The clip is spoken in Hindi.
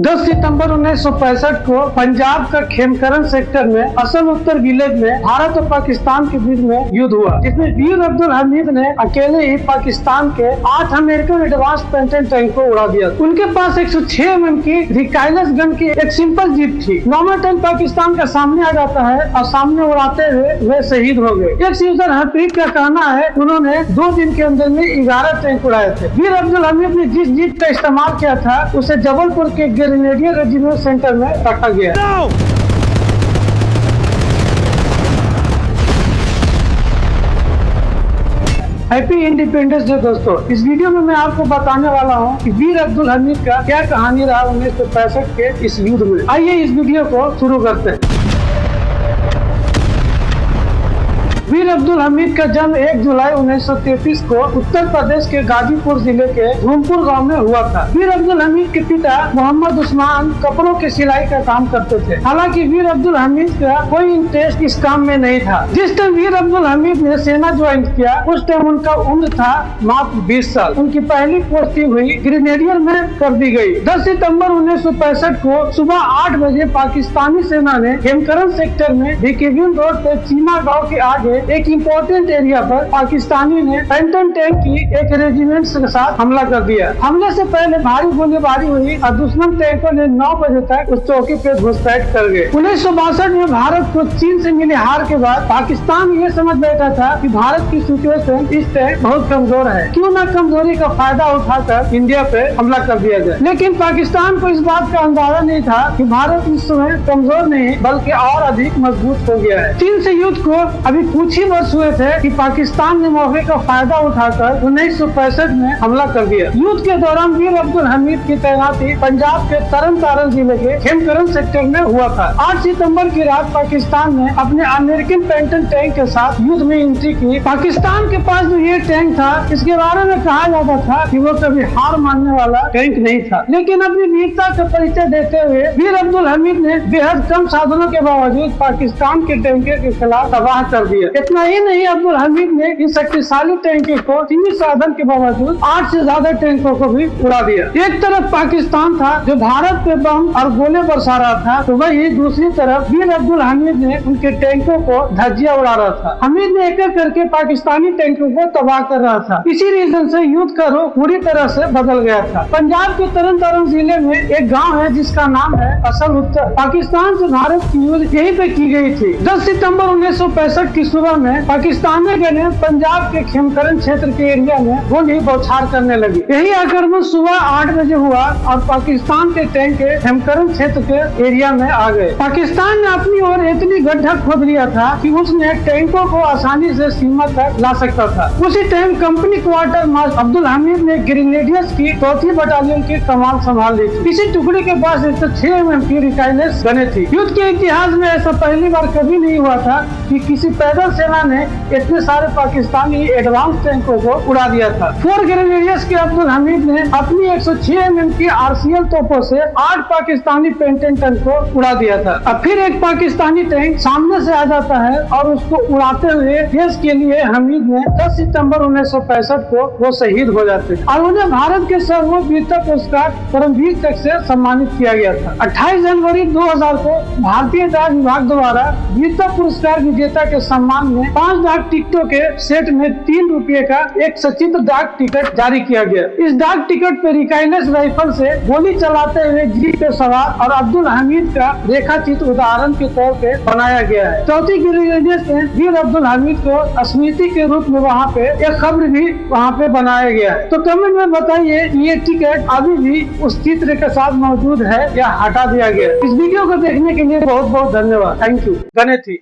10 सितंबर 1965 को पंजाब का खेमकरन सेक्टर में असम उत्तर विलेज में भारत और पाकिस्तान के बीच में युद्ध हुआ, जिसमें वीर अब्दुल हमीद ने अकेले ही पाकिस्तान के 8 अमेरिकन एडवांस पेंटेड टैंक को उड़ा दिया। उनके पास 106 mm की रिकाइलस गन की एक सिंपल जीप थी। नॉर्मल टैंक पाकिस्तान का सामने आ जाता है और सामने उड़ाते हुए वे शहीद हो गए। एक यूजर हरप्रीत का कहना है उन्होंने 2 दिन के अंदर में 11 टैंक उड़ाए थे। वीर अब्दुल हमीद ने जिस जीप का इस्तेमाल किया था उसे जबलपुर के ग्रेनेडियर रेजिमेंट सेंटर में रखा गया। हैप्पी इंडिपेंडेंस डे दोस्तों। इस वीडियो में मैं आपको बताने वाला हूं कि वीर अब्दुल हमीद का क्या कहानी रहा 1965 के इस युद्ध में। आइए इस वीडियो को शुरू करते हैं। वीर अब्दुल हमीद का जन्म 1 जुलाई 1933 को उत्तर प्रदेश के गाजीपुर जिले के धूमपुर गांव में हुआ था। वीर अब्दुल हमीद के पिता मोहम्मद उस्मान कपड़ों के सिलाई का काम करते थे। हालांकि वीर अब्दुल हमीद का कोई इंटरेस्ट इस काम में नहीं था। जिस टाइम वीर अब्दुल हमीद ने सेना ज्वाइन किया उस टाइम उनका उम्र था मात्र 20 साल। उनकी पहली पोस्टिंग हुई ग्रेनेडियर में कर दी गई। 10 सितंबर 1965 को सुबह 8 बजे पाकिस्तानी सेना ने खेमकरन सेक्टर में भिकिविन रोड पे चीना गाँव के आगे एक इम्पोर्टेंट एरिया पर पाकिस्तानी ने पेंटन टैंक की एक रेजिमेंट के साथ हमला कर दिया। हमले से पहले भारी गोलीबारी हुई और दुश्मन टैंकों ने 9 बजे तक उस चौकी पे घुसपैठ कर गए। 1962 में भारत को चीन से मिली हार के बाद पाकिस्तान ये समझ बैठा था कि भारत की सिचुएशन इस टाइम बहुत कमजोर है, क्यों न कमजोरी का फायदा उठाकर इंडिया पे हमला कर दिया जाए। लेकिन पाकिस्तान को इस बात का अंदाजा नहीं था कि भारत इस समय कमजोर नहीं बल्कि और अधिक मजबूत हो गया है। चीन से युद्ध को अभी कुछ ही वर्ष हुए थे कि पाकिस्तान ने मौके का फायदा उठाकर 1965 में हमला कर दिया। युद्ध के दौरान वीर अब्दुल हमीद की तैनाती पंजाब के तरन तारण जिले के खेमकरन सेक्टर में हुआ था। 8 सितंबर की रात पाकिस्तान ने अपने अमेरिकन पेंटन टैंक के साथ युद्ध में एंट्री की। पाकिस्तान के पास जो ये टैंक था इसके बारे में कहा जाता था कि वो कभी हार मानने वाला टैंक नहीं था, लेकिन अपनी वीरता का परिचय देते हुए वीर अब्दुल हमीद ने बेहद कम साधनों के बावजूद पाकिस्तान के टैंकर के खिलाफ तबाह कर दिया। इतना ही नहीं, अब्दुल हमीद ने इस शक्तिशाली टैंक को सीमित साधन के बावजूद 8 से ज्यादा टैंकों को भी उड़ा दिया। एक तरफ पाकिस्तान था जो भारत पे बम और गोले बरसा रहा था, तो वही दूसरी तरफ वीर अब्दुल हमीद ने उनके टैंकों को धज्जियां उड़ा रहा था। हमीद ने एक एक करके पाकिस्तानी टैंकों को तबाह कर रहा था। इसी रीजन से युद्ध का रुख पूरी तरह से बदल गया था। पंजाब के तरन तारण जिले में एक गाँव है जिसका नाम है असम उत्तर। पाकिस्तान से भारत की युद्ध यहीं पे की गई थी। 10 सितंबर 1965 की सुबह में पाकिस्तानी ने पंजाब के खेमकरन क्षेत्र के एरिया में गोली बौछार करने लगी। यही आक्रमण सुबह 8 बजे हुआ और पाकिस्तान के टैंक खेमकरन क्षेत्र के एरिया में आ गए। पाकिस्तान ने अपनी ओर इतनी गड्ढा खोद लिया था कि उसने टैंकों को आसानी से सीमा तक ला सकता था। उसी time company quarter master Abdul Hamid ने ग्रेनेडियर्स की 4th बटालियन की कमान संभाल ली थी। इसी टुकड़ी के पास 106 mm की रिकाइलस गने थी। युद्ध के इतिहास में ऐसा पहली बार कभी नहीं हुआ था कि किसी पैदल सेना ने इतने सारे पाकिस्तानी एडवांस टैंकों को उड़ा दिया था। 4 ग्रेनेडियर्स के अब्दुल हमीद ने अपनी 106 mm की RCL तोपों से 8 पाकिस्तानी पेंटेन टैंक को उड़ा दिया था। अब फिर एक पाकिस्तानी टैंक सामने से आ जाता है और उसको उड़ाते हुए देश के लिए हमीद ने 10 सितंबर 1965 को वो शहीद हो जाते और उन्हें भारत के सर्वोच्च वीरता पुरस्कार परमवीर चक्र से सम्मानित किया गया था। 28 जनवरी 2000 को भारतीय डाक विभाग द्वारा वीरता पुरस्कार विजेता के सम्मान में 5 डाक टिकटों के सेट में 3 रुपये का एक सचित्र डाक टिकट जारी किया गया। इस डाक टिकट पे रिकाइलस राइफल से गोली चलाते हुए जीप पे सवार और अब्दुल हमीद का रेखाचित्र उदाहरण के तौर पे बनाया गया है। 4th ग्रेनेडियर्स ने वीर अब्दुल हमीद को स्मृति के रूप में वहाँ पे एक खबर भी वहाँ पे बनाया गया है। तो कमेंट में बताइए ये टिकट अभी भी उस चित्र के साथ मौजूद है या हटा दिया गया। इस वीडियो को देखने के लिए बहुत बहुत धन्यवाद। Thank you. गणेश।